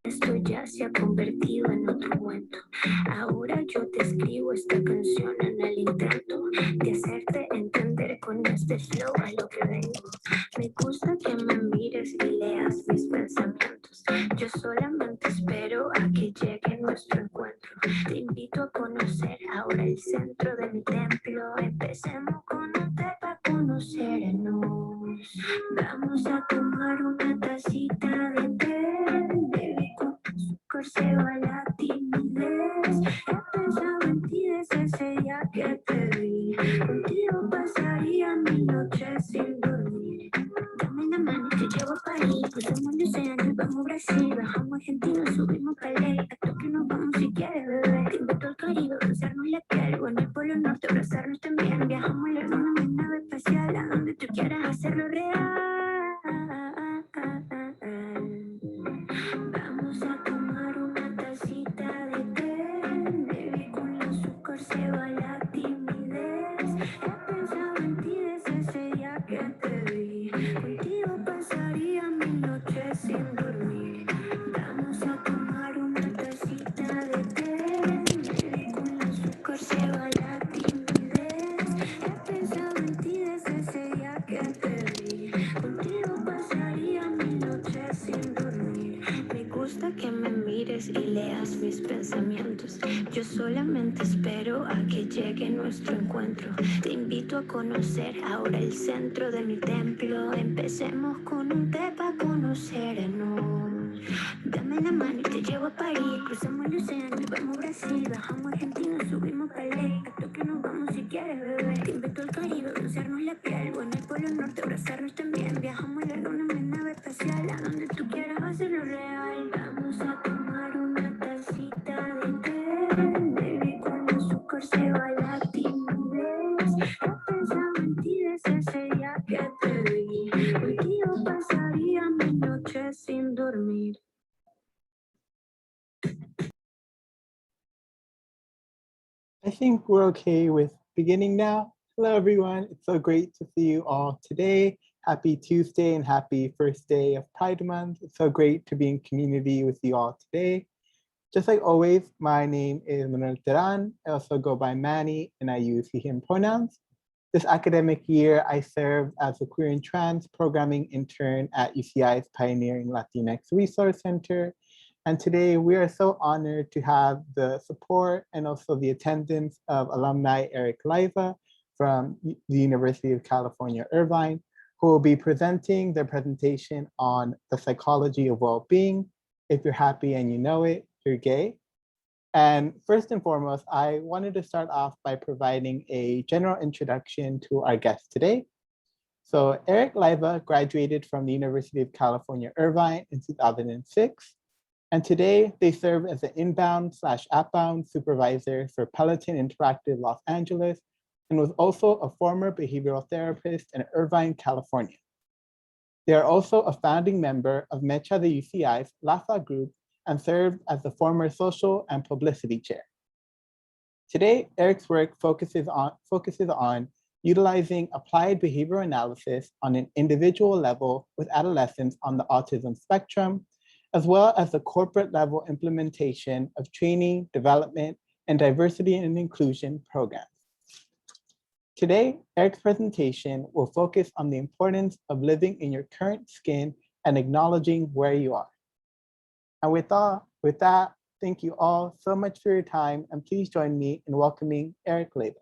Esto ya se ha convertido en otro cuento. Ahora yo te escribo esta canción en el intento de hacerte entender con este flow a lo que vengo. Me gusta que me mires y leas mis pensamientos. Yo solamente espero a que llegue nuestro encuentro. Te invito a conocer ahora el centro de mi templo. Empecemos con un té para conocernos. Vamos a tomar una tacita de té. Baby, con azúcar se va la timidez. He pensado en ti desde ese día que te vi. Contigo pasaría mi noche sin dormir. Dame la mano, te llevo a París. Cruzamos el océano, vamos a Brasil. Bajamos a Argentina, subimos para ley. Hasta que nos vamos si quieres, bebé. Te invito al Caribe, cruzarnos la piel. O en el Polo Norte, abrazarnos también. Viajamos a la luna, en mi nave espacial. A donde tú quieras hacerlo real. Vamos a tomar una tacita de té. Baby, con el azúcar se va la timidez. He pensado en ti desde ese día que te vi. Contigo pasaría mi noche sin dormir. Vamos a tomar una tacita de té. Baby, con el azúcar se va la timidez. He pensado en ti desde ese día que te vi. Contigo pasaría mi noche sin dormir. Me gusta que me mires y leas mis pensamientos. Yo solamente espero a que llegue nuestro encuentro. Te invito a conocer ahora el centro de mi templo. Empecemos con un té para conocernos. Dame la mano y te llevo a París. Cruzamos el océano, vamos a Brasil. Bajamos a Argentina, subimos para ley. Hasta que nos vamos si quieres, bebé. Te invito al Caribe, broncearnos la piel. O en el Polo Norte, abrazarnos también. Viajamos a la luna, en mi nave espacial. A donde tú quieras hacerlo real. Vamos a tomar una tacita de té. Baby, con azúcar se va la timidez. He pensado en ti desde ese día que te vi. Contigo pasaría mi noche sin dormir. I think we're okay with beginning now. Hello, everyone. It's so great to see you all today. Happy Tuesday and happy first day of Pride Month. It's so great to be in community with you all today. Just like always, my name is Manuel Teran. I also go by Manny and I use he, him pronouns. This academic year, I served as a queer and trans programming intern at UCI's Pioneering Latinx Resource Center. And today we are so honored to have the support and also the attendance of alumni Erick Leiva from the University of California, Irvine, who will be presenting their presentation on the psychology of well-being. If you're happy and you know it, you're gay. And first and foremost, I wanted to start off by providing a general introduction to our guest today. So Erick Leiva graduated from the University of California, Irvine in 2006. And today they serve as an inbound/outbound supervisor for Peloton Interactive Los Angeles, and was also a former behavioral therapist in Irvine, California. They are also a founding member of Mecha the UCI's LAFA group and served as the former social and publicity chair. Today, Erick's work focuses on utilizing applied behavioral analysis on an individual level with adolescents on the autism spectrum, as well as the corporate level implementation of training, development, and diversity and inclusion programs. Today, Erick's presentation will focus on the importance of living in your current skin and acknowledging where you are. And with that, thank you all so much for your time, and please join me in welcoming Erick Leiva.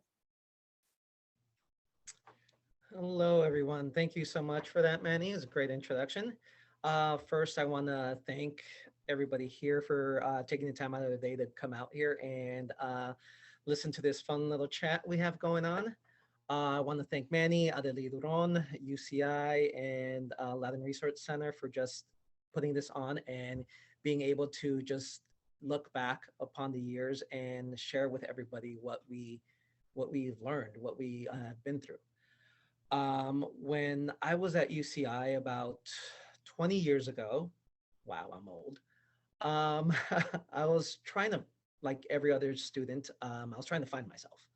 Hello, everyone. Thank you so much for that, Manny. It was a great introduction. First, I want to thank everybody here for taking the time out of the day to come out here and listen to this fun little chat we have going on. I want to thank Manny, Adeli Duron, UCI, and Latin Research Center for just putting this on and being able to just look back upon the years and share with everybody what we've learned, what we have been through. When I was at UCI about 20 years ago, wow, I'm old. I was trying to, like every other student, I was trying to find myself,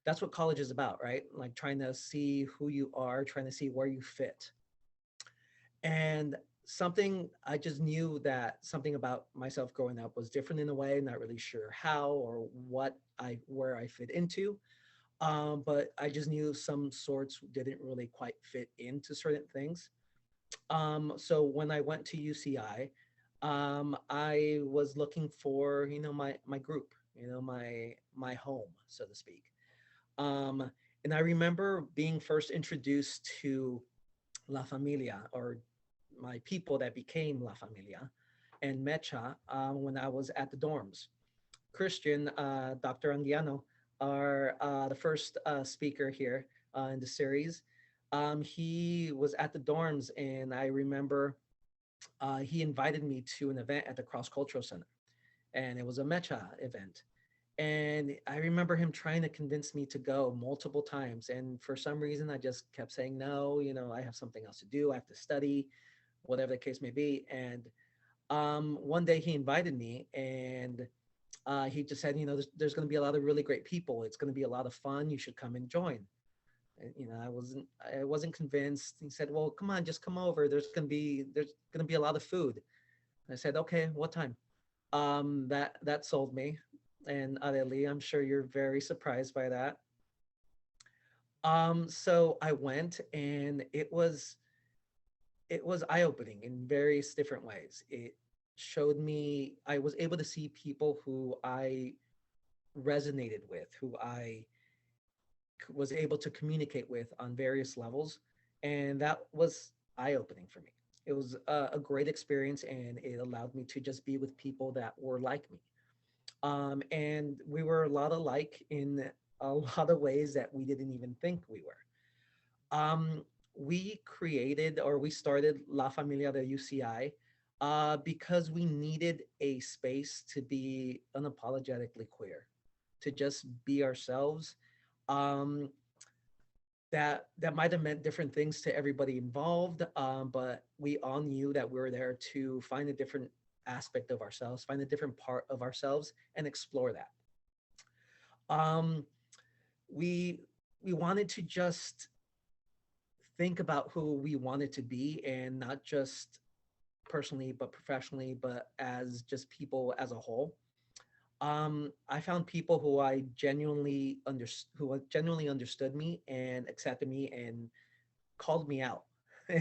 that's what college is about, right? Like trying to see who you are, trying to see where you fit. And something I just knew that something about myself growing up was different in a way, not really sure how or what I where I fit into. But I just knew some sorts didn't really quite fit into certain things. So when I went to UCI, I was looking for, my group, my home, so to speak. Um, and I remember being first introduced to La Familia, or my people that became La Familia, and Mecha when I was at the dorms. Christian, Dr. Anguiano, are the first speaker here in the series. He was at the dorms, and I remember he invited me to an event at the Cross Cultural Center, and it was a Mecha event. And I remember him trying to convince me to go multiple times. And for some reason, I just kept saying, no, I have something else to do. I have to study, whatever the case may be. And one day he invited me, and he just said, there's going to be a lot of really great people. It's going to be a lot of fun. You should come and join. And, I wasn't convinced. He said, well, come on, just come over. There's going to be a lot of food. I said, okay, what time? That sold me. And Adeli, I'm sure you're very surprised by that. So I went, and it was eye-opening in various different ways. It showed me I was able to see people who I resonated with, who I was able to communicate with on various levels, and that was eye-opening for me. It was a great experience, and it allowed me to just be with people that were like me. And we were a lot alike in a lot of ways that we didn't even think we were. We created, or we started La Familia de UCI because we needed a space to be unapologetically queer, to just be ourselves. Um, that might have meant different things to everybody involved, but we all knew that we were there to find a different aspect of ourselves, find a different part of ourselves, and explore that. Um, we we wanted to just think about who we wanted to be, and not just personally but professionally, but as just people as a whole. I found people who genuinely understood me and accepted me and called me out.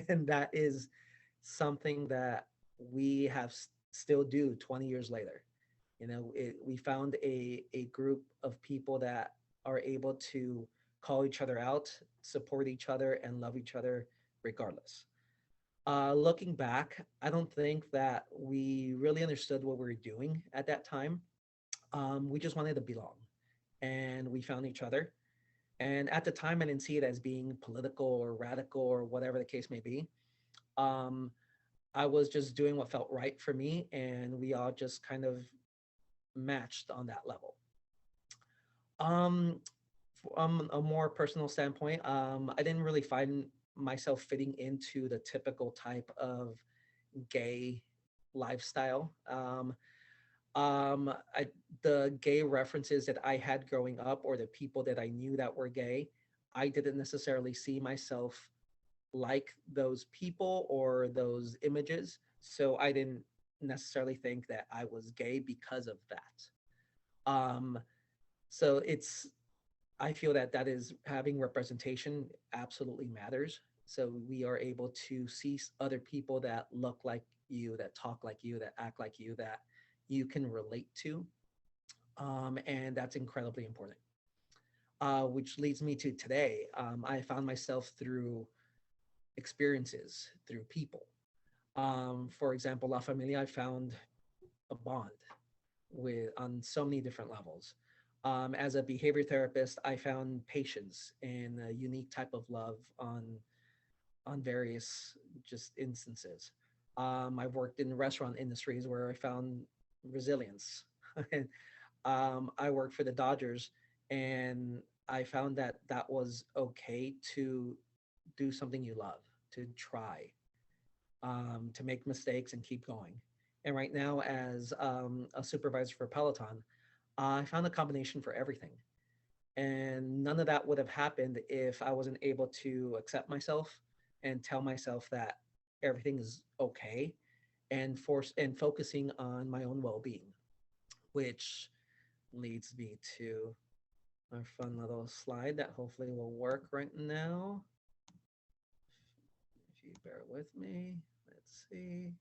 And that is something that we still do 20 years later. We found a group of people that are able to call each other out, support each other, and love each other regardless. Looking back, I don't think that we really understood what we were doing at that time. We just wanted to belong, and we found each other. And at the time, I didn't see it as being political or radical or whatever the case may be. Um, I was just doing what felt right for me, and we all just kind of matched on that level. Um, from a more personal standpoint, I didn't really find myself fitting into the typical type of gay lifestyle. I, the gay references that I had growing up, or the people that I knew that were gay, I didn't necessarily see myself like those people or those images. So I didn't necessarily think that I was gay because of that. Um, so I feel that that is having representation absolutely matters. So we are able to see other people that look like you, that talk like you, that act like you, that you can relate to. And that's incredibly important. Which leads me to today. I found myself through experiences, through people. For example, La Familia, I found a bond with on so many different levels. As a behavior therapist, I found patience and a unique type of love on various just instances. I've worked in restaurant industries where I found resilience. And I worked for the Dodgers, and I found that that was okay to do something you love, to try, to make mistakes and keep going. And right now, as a supervisor for Peloton, I found a combination for everything. And none of that would have happened if I wasn't able to accept myself and tell myself that everything is okay, and focusing on my own well-being, which leads me to our fun little slide that hopefully will work right now. If you bear with me, let's see.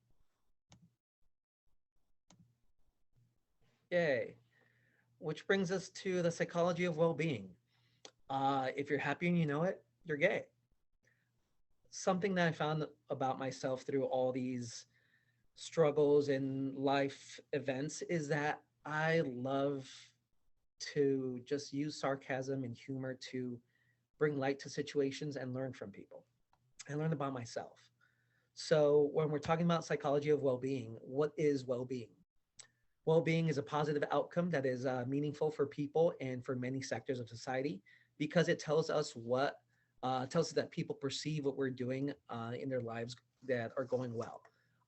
Yay. Which brings us to the psychology of well-being. If you're happy and you know it, you're gay. Something that I found about myself through all these struggles and life events is that I love to just use sarcasm and humor to bring light to situations and learn from people and learn about myself. So, when we're talking about psychology of well being, what is well being? Well being is a positive outcome that is meaningful for people and for many sectors of society because it tells us tells us that people perceive what we're doing in their lives that are going well.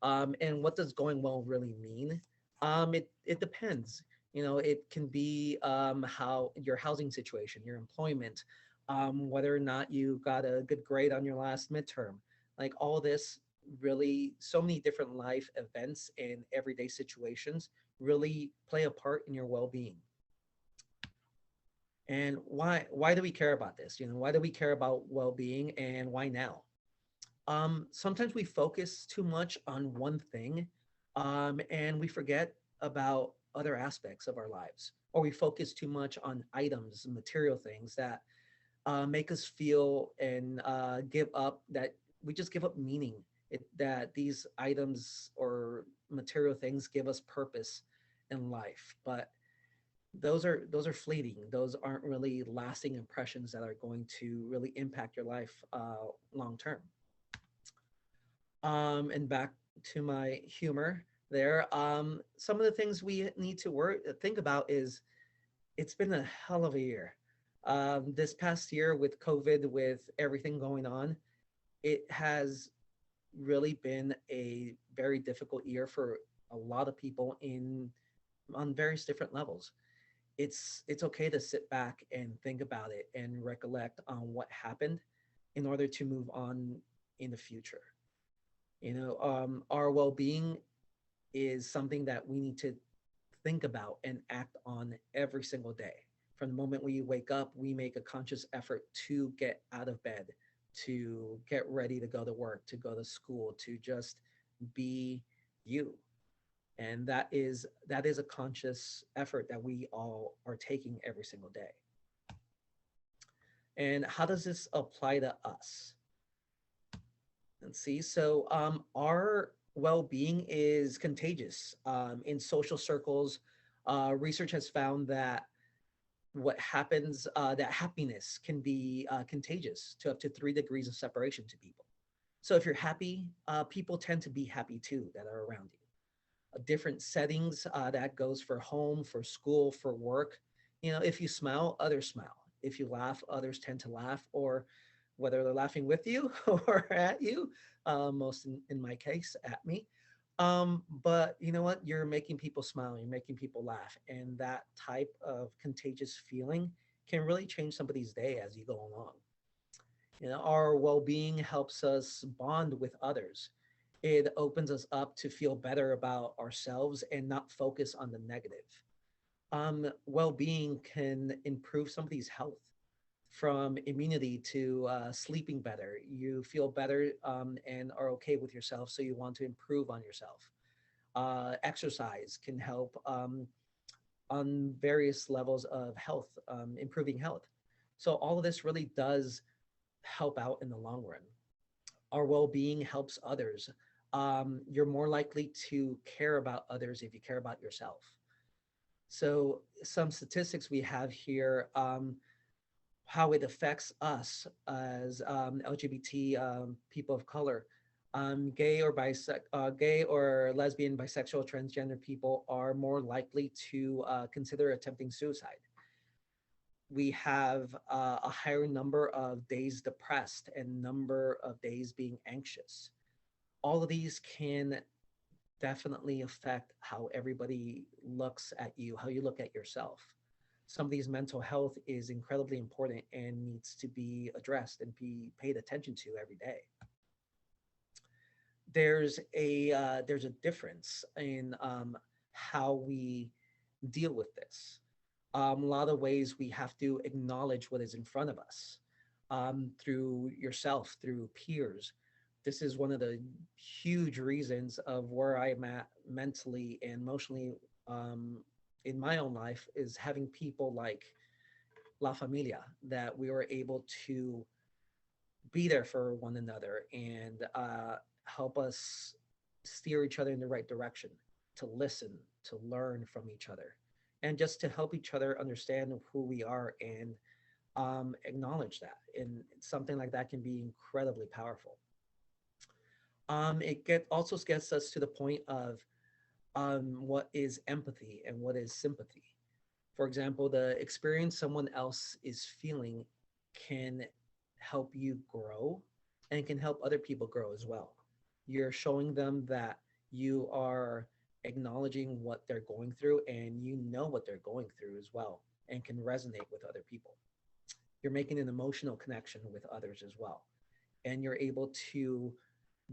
And what does going well really mean? It depends. It can be how your housing situation, your employment, whether or not you got a good grade on your last midterm, like all this really so many different life events and everyday situations really play a part in your well-being. And why do we care about this? Why do we care about well-being and why now? Sometimes we focus too much on one thing, and we forget about other aspects of our lives, or we focus too much on items, material things that make us feel and give up that we just give up meaning. That these items or material things give us purpose in life, but those are fleeting. Those aren't really lasting impressions that are going to really impact your life long term. And back to my humor there. Some of the things we need to think about is it's been a hell of a year. This past year with COVID, with everything going on, it has really been a very difficult year for a lot of people in on various different levels. It's okay to sit back and think about it and recollect on what happened in order to move on in the future. Our well-being is something that we need to think about and act on every single day. From the moment we wake up, we make a conscious effort to get out of bed, to get ready to go to work, to go to school, to just be you. And that is a conscious effort that we all are taking every single day. And how does this apply to us? Let's see. So our well-being is contagious. In social circles, research has found that that happiness can be contagious to up to 3 degrees of separation to people. So if you're happy, people tend to be happy too that are around you. Different settings that goes for home, for school, for work. If you smile, others smile. If you laugh, others tend to laugh, or whether they're laughing with you or at you, most in my case, at me. But you know what? You're making people smile, you're making people laugh. And that type of contagious feeling can really change somebody's day as you go along. Our well-being helps us bond with others. It opens us up to feel better about ourselves and not focus on the negative. Well-being can improve somebody's health from immunity to sleeping better. You feel better and are okay with yourself, so you want to improve on yourself. Exercise can help on various levels of health, improving health. So all of this really does help out in the long run. Our well-being helps others. You're more likely to care about others if you care about yourself. So some statistics we have here, how it affects us as LGBT people of color. Gay or lesbian, bisexual, transgender people are more likely to consider attempting suicide. We have a higher number of days depressed and number of days being anxious. All of these can definitely affect how everybody looks at you, how you look at yourself. Somebody's mental health is incredibly important and needs to be addressed and be paid attention to every day. there's a difference in how we deal with this. A lot of ways we have to acknowledge what is in front of us, through yourself, through peers. This is one of the huge reasons of where I'm at mentally and emotionally, um, in my own life, is having people like La Familia, that we were able to be there for one another and help us steer each other in the right direction, to listen, to learn from each other, and just to help each other understand who we are and acknowledge that. And something like that can be incredibly powerful. Also gets us to the point of what is empathy and what is sympathy. For example, the experience someone else is feeling can help you grow and can help other people grow as well. You're showing them that you are acknowledging what they're going through and you know what they're going through as well and can resonate with other people. You're making an emotional connection with others as well. And you're able to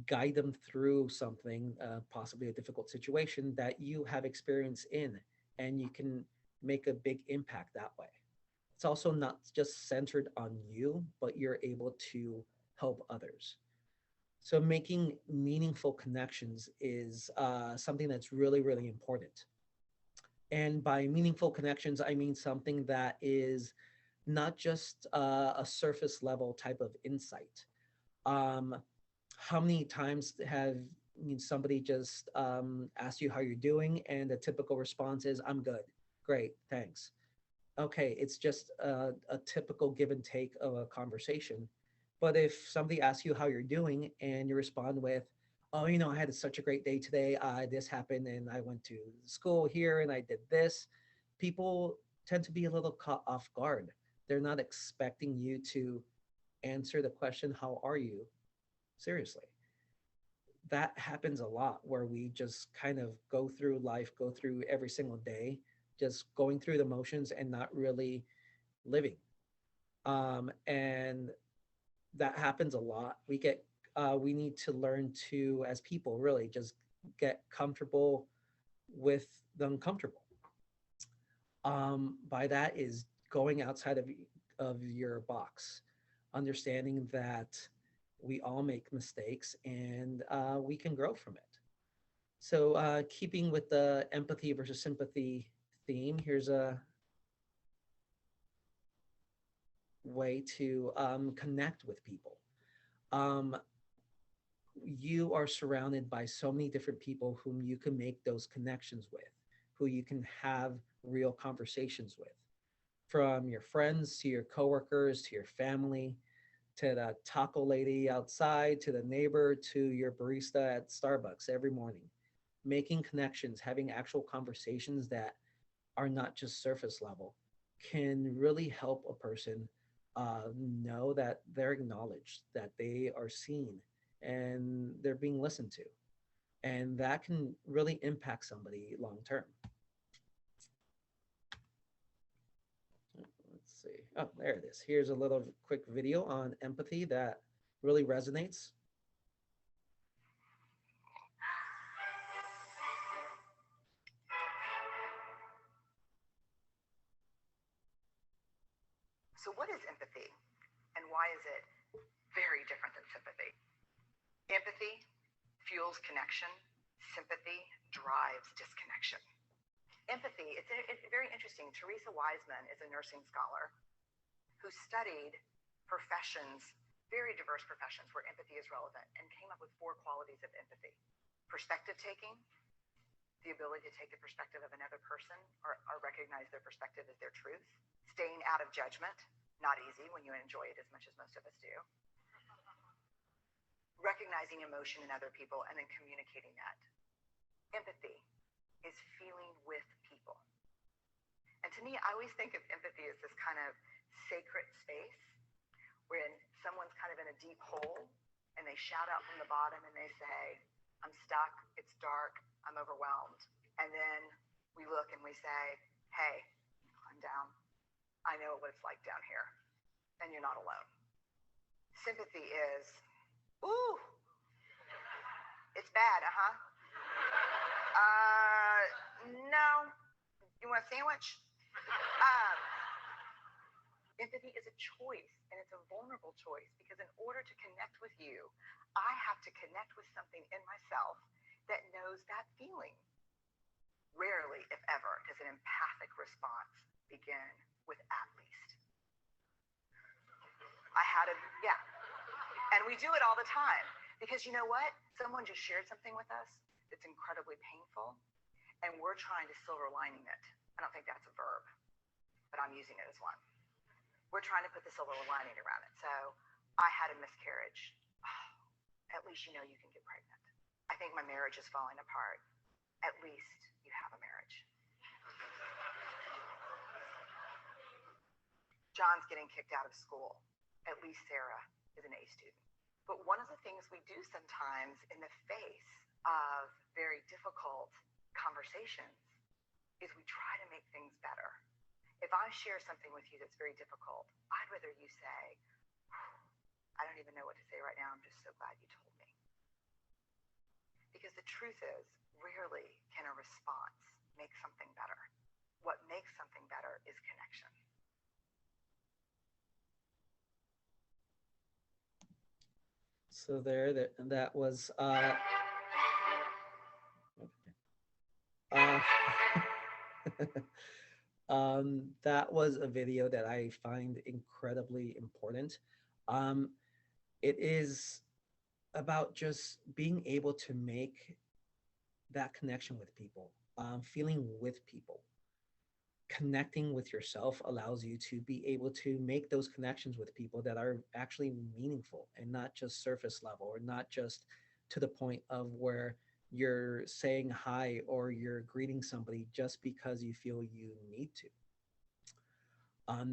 guide them through something, possibly a difficult situation that you have experience in, and you can make a big impact that way. It's also not just centered on you, but you're able to help others. So making meaningful connections is something that's really, really important. And by meaningful connections, I mean something that is not just a surface level type of insight. Um, how many times have somebody just asked you how you're doing, and the typical response is, "I'm good, great, thanks." Okay, it's just a typical give and take of a conversation. But if somebody asks you how you're doing and you respond with, "Oh, I had such a great day today. This happened, and I went to school here, and I did this," people tend to be a little caught off guard. They're not expecting you to answer the question, "How are you?" seriously. That happens a lot where we just kind of go through life, go through every single day, just going through the motions and not really living. And that happens a lot. We need to learn to, as people, really just get comfortable with the uncomfortable. By that is going outside of your box, understanding that we all make mistakes and we can grow from it. So, keeping with the empathy versus sympathy theme, here's a way to connect with people. Um, you are surrounded by so many different people whom you can make those connections with, who you can have real conversations with, from your friends to your coworkers to your family to the taco lady outside to the neighbor to your barista at Starbucks every morning. Making connections, having actual conversations that are not just surface level, can really help a person know that they're acknowledged, that they are seen, and they're being listened to. And that can really impact somebody long term. Let's see. Oh, there it is. Here's a little quick video on empathy that really resonates. So, what is empathy and why is it very different than sympathy? Empathy fuels connection, sympathy drives disconnection. Empathy, it's very interesting. Teresa Wiseman is a nursing scholar who studied professions, very diverse professions where empathy is relevant, and came up with 4 qualities of empathy: perspective taking, the ability to take the perspective of another person or recognize their perspective as their truth; staying out of judgment, not easy when you enjoy it as much as most of us do; recognizing emotion in other people, and then communicating that. Empathy is feeling with people. And to me, I always think of empathy as this kind of sacred space when someone's kind of in a deep hole and they shout out from the bottom and they say, "I'm stuck, it's dark, I'm overwhelmed." And then we look and we say, "Hey, I'm down. I know what it's like down here, and you're not alone." Sympathy is, "Ooh, It's bad, uh-huh. No. You want a sandwich? Um, Empathy is a choice, and it's a vulnerable choice, because in order to connect with you, I have to connect with something in myself that knows that feeling. Rarely, if ever, does an empathic response begin with "at least." I had a, yeah. And we do it all the time, because you know what? Someone just shared something with us that's incredibly painful, and we're trying to silver lining it. I don't think that's a verb, but I'm using it as one. We're trying to put the silver lining around it. So I had a miscarriage. Oh, at least you know you can get pregnant. I think my marriage is falling apart. At least you have a marriage. John's getting kicked out of school. At least Sarah is an A student. But one of the things we do sometimes in the face of very difficult conversations is we try to make things better. If I share something with you that's very difficult, I'd rather you say, I don't even know what to say right now. I'm just so glad you told me. Because the truth is, rarely can a response make something better. What makes something better is connection. So that was that was a video that I find incredibly important. It is about just being able to make that connection with people, feeling with people. Connecting with yourself allows you to be able to make those connections with people that are actually meaningful and not just surface level, or not just to the point of where you're saying hi or you're greeting somebody just because you feel you need to.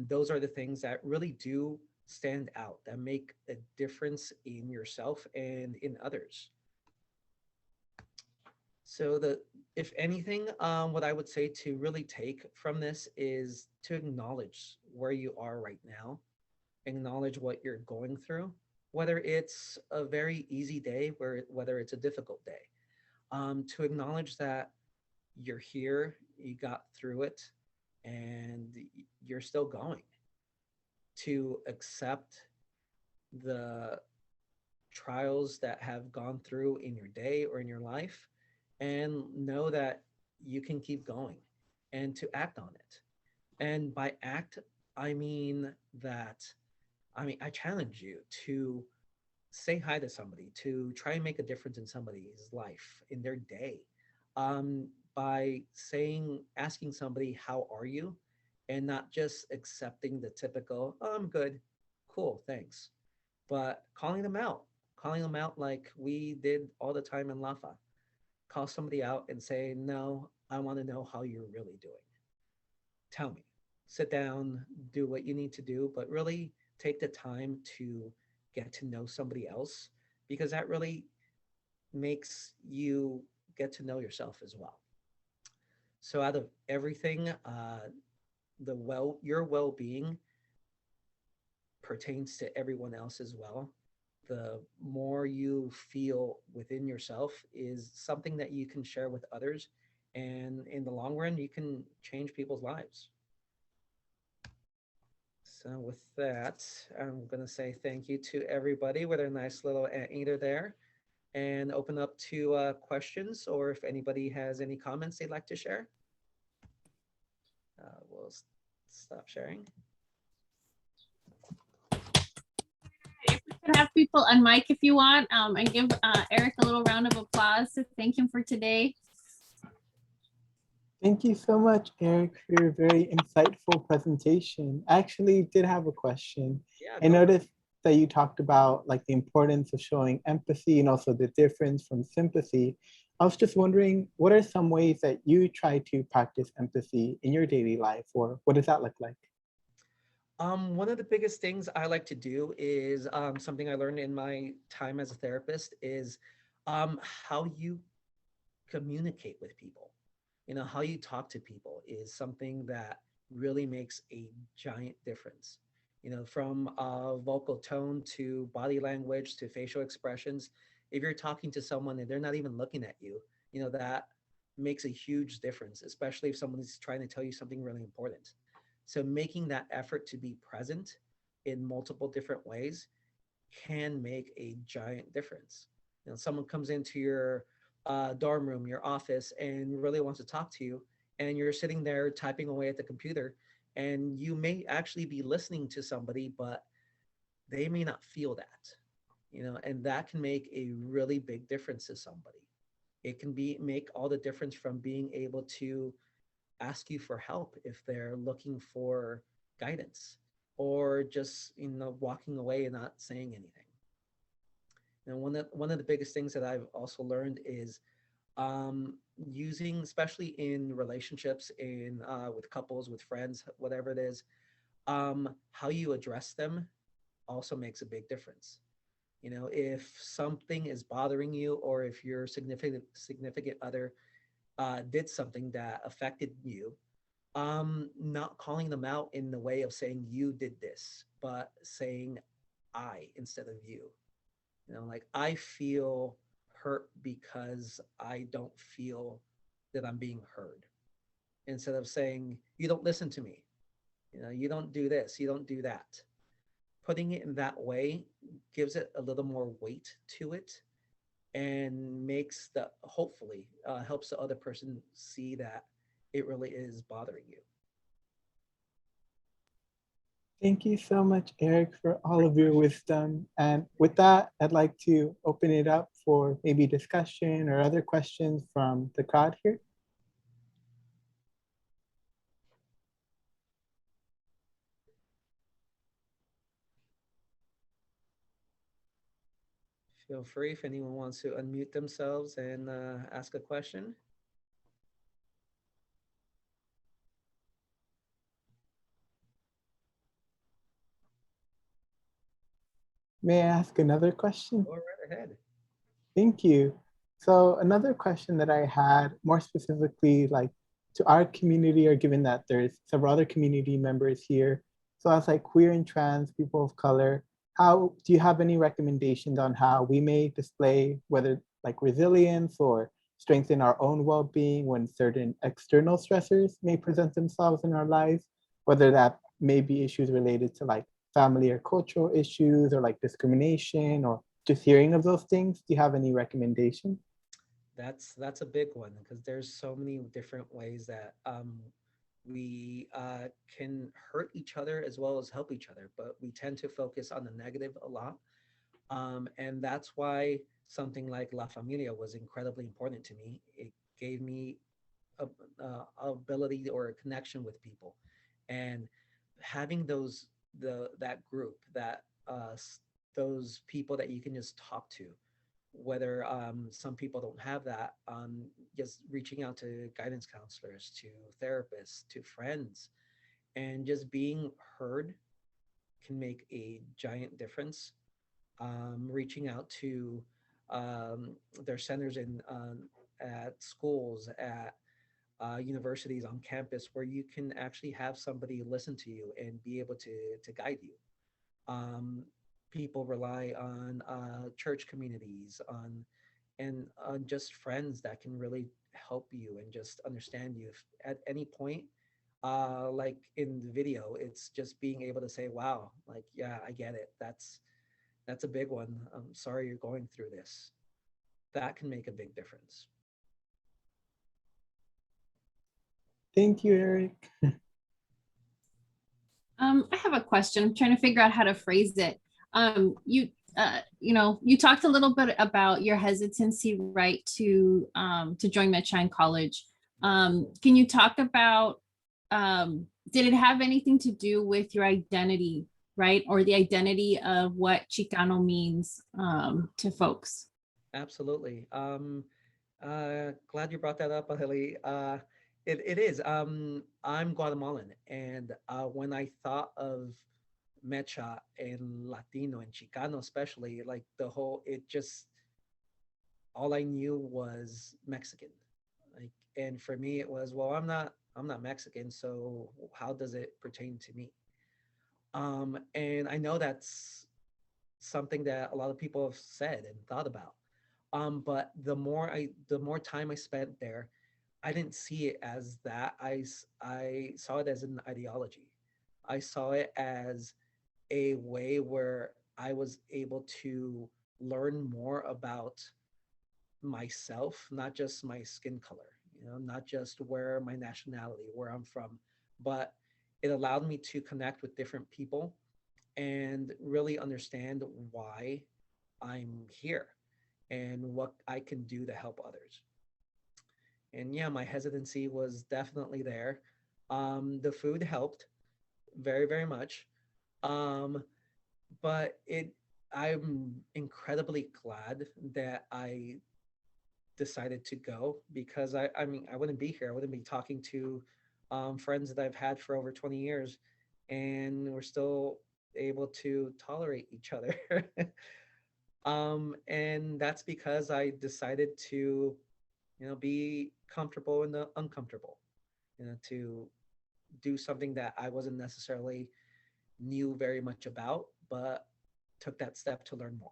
Those are the things that really do stand out, that make a difference in yourself and in others. So the if anything, what I would say to really take from this is to acknowledge where you are right now, acknowledge what you're going through, whether it's a very easy day, whether it's a difficult day. To acknowledge that you're here, you got through it, and you're still going. To accept the trials that have gone through in your day or in your life, and know that you can keep going, and to act on it. And by act, I mean that, I challenge you to say hi to somebody, to try and make a difference in somebody's life, in their day, by asking somebody, how are you? And not just accepting the typical, oh, I'm good, cool, thanks, but calling them out like we did all the time in Lafa. Call somebody out and say, no, I want to know how you're really doing. Tell me. Sit down, do what you need to do, but really take the time to get to know somebody else, because that really makes you get to know yourself as well. So out of everything, your well-being pertains to everyone else as well. The more you feel within yourself is something that you can share with others, and in the long run you can change people's lives. So with that, I'm going to say thank you to everybody with a nice little anteater there, and open up to questions, or if anybody has any comments they'd like to share. We'll stop sharing. If we could have people on mic if you want, and give Erick a little round of applause to thank him for today. Thank you so much, Erick, for your very insightful presentation. I actually did have a question. Yeah, I noticed that you talked about like the importance of showing empathy and also the difference from sympathy. I was just wondering, what are some ways that you try to practice empathy in your daily life, or what does that look like? One of the biggest things I like to do is something I learned in my time as a therapist is how you communicate with people. How you talk to people is something that really makes a giant difference. From vocal tone to body language to facial expressions, if you're talking to someone and they're not even looking at you, that makes a huge difference, especially if someone's trying to tell you something really important. So making that effort to be present in multiple different ways can make a giant difference. Someone comes into your dorm room, your office, and really wants to talk to you, and you're sitting there typing away at the computer, and you may actually be listening to somebody, but they may not feel that, and that can make a really big difference to somebody. It can be make all the difference from being able to ask you for help if they're looking for guidance, or just walking away and not saying anything. And one of the biggest things that I've also learned is using, especially in relationships, in with couples, with friends, whatever it is, how you address them also makes a big difference. If something is bothering you, or if your significant other did something that affected you, not calling them out in the way of saying you did this, but saying I instead of you. Like, I feel hurt because I don't feel that I'm being heard. Instead of saying, you don't listen to me, you don't do this, you don't do that. Putting it in that way gives it a little more weight to it, and makes the hopefully helps the other person see that it really is bothering you. Thank you so much, Eric, for all of your wisdom. And with that, I'd like to open it up for maybe discussion or other questions from the crowd here. Feel free if anyone wants to unmute themselves and ask a question. May I ask another question? Go right ahead. Thank you. So another question that I had, more specifically, like to our community, or given that there's several other community members here. So as like queer and trans people of color, how do you have any recommendations on how we may display whether like resilience or strengthen our own well-being when certain external stressors may present themselves in our lives, whether that may be issues related to like family or cultural issues, or like discrimination, or just hearing of those things? Do you have any recommendation? That's a big one, because there's so many different ways that we can hurt each other as well as help each other, but we tend to focus on the negative a lot. And that's why something like La Familia was incredibly important to me. It gave me a, ability or a connection with people, and having that group, those people that you can just talk to, whether some people don't have that, just reaching out to guidance counselors, to therapists, to friends, and just being heard can make a giant difference. Reaching out to their centers at schools, at universities, on campus, where you can actually have somebody listen to you and be able to guide you. Um, People rely on church communities, on just friends that can really help you and just understand you. If at any point, like in the video, it's just being able to say, "Wow, like, yeah, I get it. That's a big one. I'm sorry you're going through this." That can make a big difference. Thank you, Eric. I have a question. I'm trying to figure out how to phrase it. You talked a little bit about your hesitancy, right, to join Medshine College. Can you talk about, did it have anything to do with your identity, right, or the identity of what Chicano means to folks? Absolutely. Glad you brought that up, Aheli. It is. I'm Guatemalan, and when I thought of Mecha and Latino and Chicano, especially, like it just, all I knew was Mexican. Like, and for me, it was, well, I'm not Mexican, so how does it pertain to me? And I know that's something that a lot of people have said and thought about. But the more time I spent there, I didn't see it as that. I saw it as an ideology. I saw it as a way where I was able to learn more about myself, not just my skin color, not just where my nationality, where I'm from, but it allowed me to connect with different people and really understand why I'm here and what I can do to help others. And yeah, my hesitancy was definitely there. The food helped very, very much. Um, but I'm incredibly glad that I decided to go because I mean, I wouldn't be here. I wouldn't be talking to friends that I've had for over 20 years, and we're still able to tolerate each other. And that's because I decided to, be comfortable in the uncomfortable, to do something that I wasn't necessarily knew very much about, but took that step to learn more.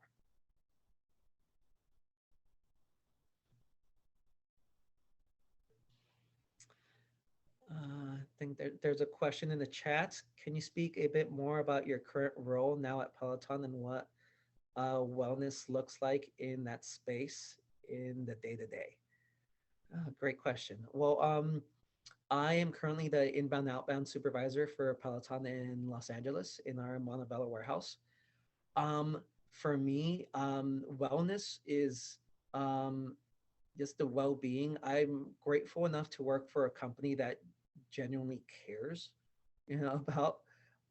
I think there's a question in the chat. Can you speak a bit more about your current role now at Peloton and what wellness looks like in that space in the day to day? Great question. Well, I am currently the inbound outbound supervisor for Peloton in Los Angeles in our Montebello warehouse. Um, for me, wellness is um, just the well-being. I'm grateful enough to work for a company that genuinely cares, about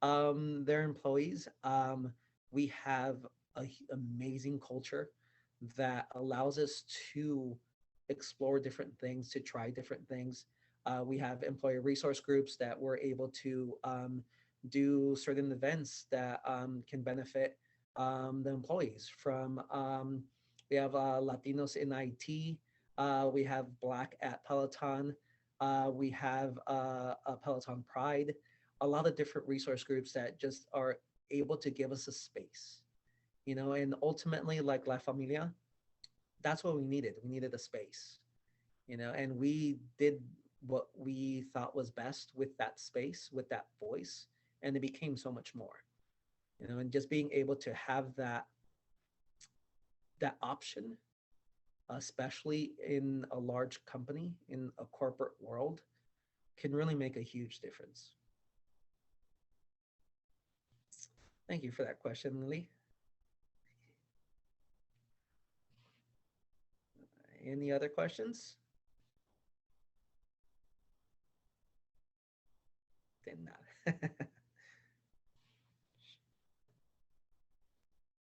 their employees. We have an amazing culture that allows us to explore different things, to try different things. We have employee resource groups that we're able to do certain events that can benefit the employees. We have Latinos in IT. We have Black at Peloton. We have a Peloton Pride, a lot of different resource groups that just are able to give us a space, and ultimately, like La Familia, that's what we needed. We needed a space, and we did what we thought was best with that space, with that voice, and it became so much more, and just being able to have that option, especially in a large company, in a corporate world, can really make a huge difference. Thank you for that question, Lily. Any other questions? Did not.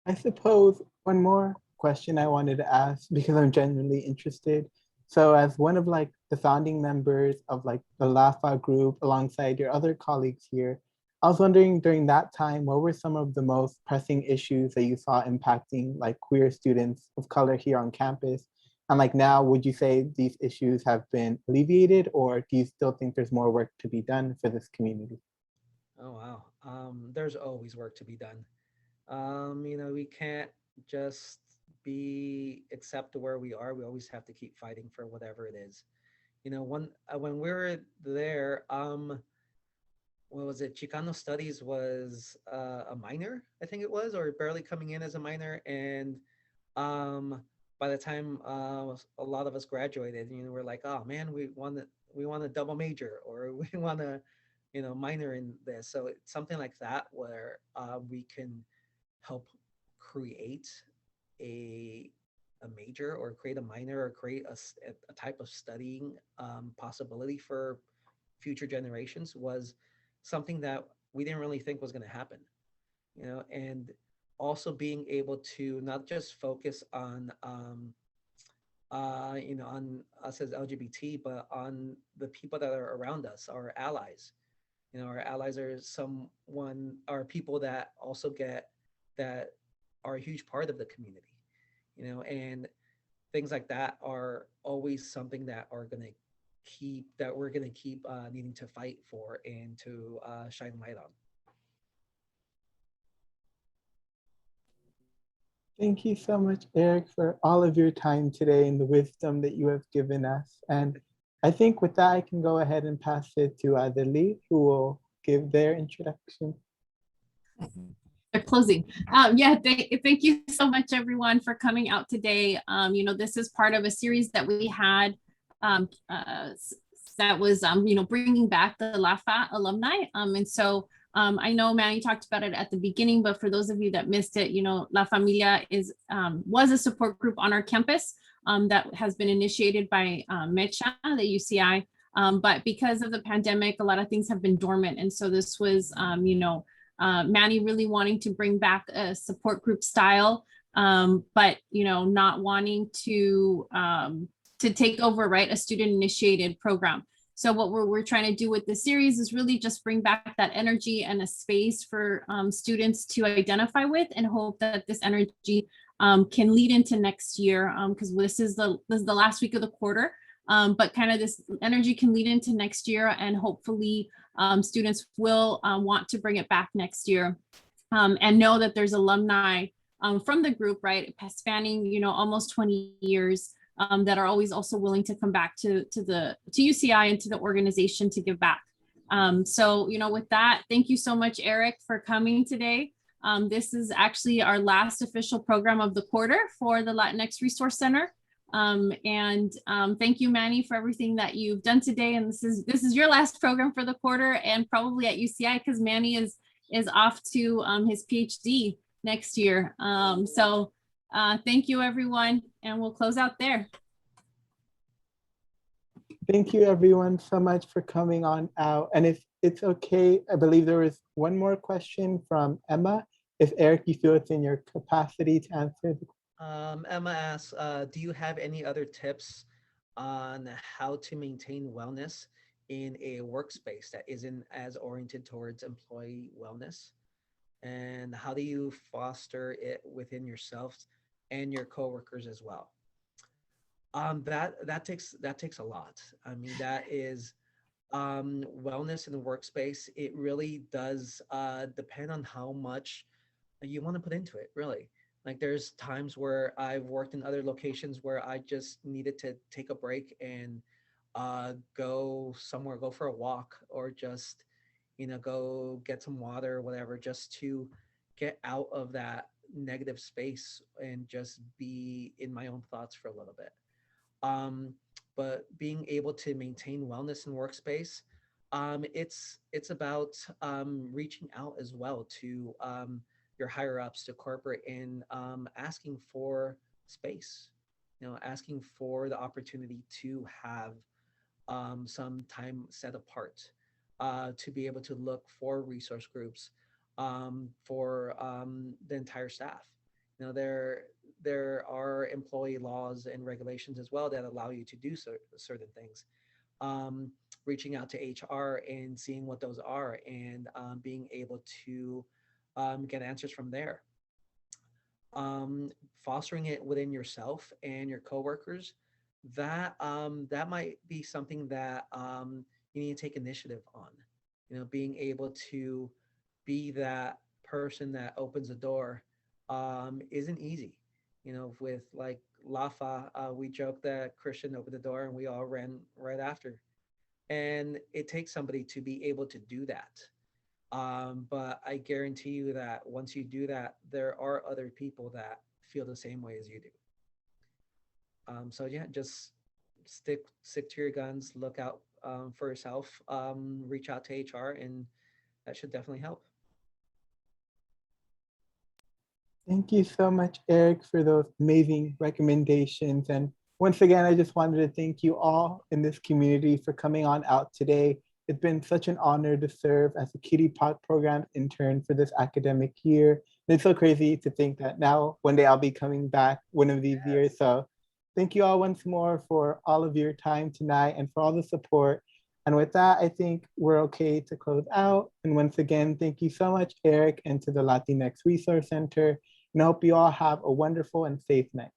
I suppose one more question I wanted to ask because I'm genuinely interested. So as one of like the founding members of like the LAFA group alongside your other colleagues here, I was wondering during that time, what were some of the most pressing issues that you saw impacting like queer students of color here on campus? And like now, would you say these issues have been alleviated or do you still think there's more work to be done for this community? Oh wow. There's always work to be done. We can't just be accept where we are. We always have to keep fighting for whatever it is. When we were there, what was it? Chicano Studies was a minor, I think it was, or barely coming in as a minor. And um, by the time a lot of us graduated, we're like, oh man, we want a double major, or we want to, minor in this. So it's something like that where we can help create a a major or create a minor or create a type of studying possibility for future generations was something that we didn't really think was going to happen, and also being able to not just focus on on us as LGBT, but on the people that are around us, our allies. Our allies are people that also that are a huge part of the community, and things like that are always something that we're going to keep needing to fight for and to shine light on. Thank you so much, Eric, for all of your time today and the wisdom that you have given us. And I think with that, I can go ahead and pass it to Adeli, who will give their introduction. They're closing. Yeah, thank you so much, everyone, for coming out today. This is part of a series that we had that was, bringing back the LAFA alumni. I know Manny talked about it at the beginning, but for those of you that missed it, La Familia was a support group on our campus that has been initiated by Mecha, the UCI. But because of the pandemic, a lot of things have been dormant. And so this was, Manny really wanting to bring back a support group style, but not wanting to take over, right, a student initiated program. So what we're trying to do with this series is really just bring back that energy and a space for students to identify with, and hope that this energy can lead into next year, because this is the last week of the quarter. But kind of this energy can lead into next year, and hopefully students will want to bring it back next year, and know that there's alumni from the group, right, spanning almost 20 years, that are always also willing to come back to UCI and to the organization to give back. So with that, thank you so much, Eric, for coming today. This is actually our last official program of the quarter for the Latinx Resource Center. Thank you, Manny, for everything that you've done today. And this is your last program for the quarter, and probably at UCI, because Manny is off to his PhD next year. Thank you, everyone, and we'll close out there. Thank you, everyone, so much for coming on out. And if it's okay, I believe there was one more question from Emma. If Eric, you feel it's in your capacity to answer the question. Emma asks, do you have any other tips on how to maintain wellness in a workspace that isn't as oriented towards employee wellness? And how do you foster it within yourself and your coworkers as well? That takes a lot. I mean, that is wellness in the workspace. It really does depend on how much you want to put into it, really. Like, there's times where I've worked in other locations where I just needed to take a break and go somewhere, go for a walk, or just go get some water or whatever, just to get out of that negative space and just be in my own thoughts for a little bit. But being able to maintain wellness in workspace, it's about reaching out as well to your higher ups, to corporate, and asking for space, asking for the opportunity to have some time set apart to be able to look for resource groups for the entire staff. There are employee laws and regulations as well that allow you to do certain things. Reaching out to HR and seeing what those are, and being able to get answers from there. Fostering it within yourself and your coworkers, that might be something that you need to take initiative on. Being able to be that person that opens the door isn't easy. With like LAFA, we joke that Christian opened the door and we all ran right after. And it takes somebody to be able to do that. But I guarantee you that once you do that, there are other people that feel the same way as you do. So yeah, just stick to your guns, look out for yourself, reach out to HR, and that should definitely help. Thank you so much, Eric, for those amazing recommendations. And once again, I just wanted to thank you all in this community for coming on out today. It's been such an honor to serve as a Kitty Pot program intern for this academic year. And it's so crazy to think that now one day I'll be coming back one of these years. So thank you all once more for all of your time tonight and for all the support. And with that, I think we're okay to close out. And once again, thank you so much, Eric, and to the Latinx Resource Center. And I hope you all have a wonderful and safe night.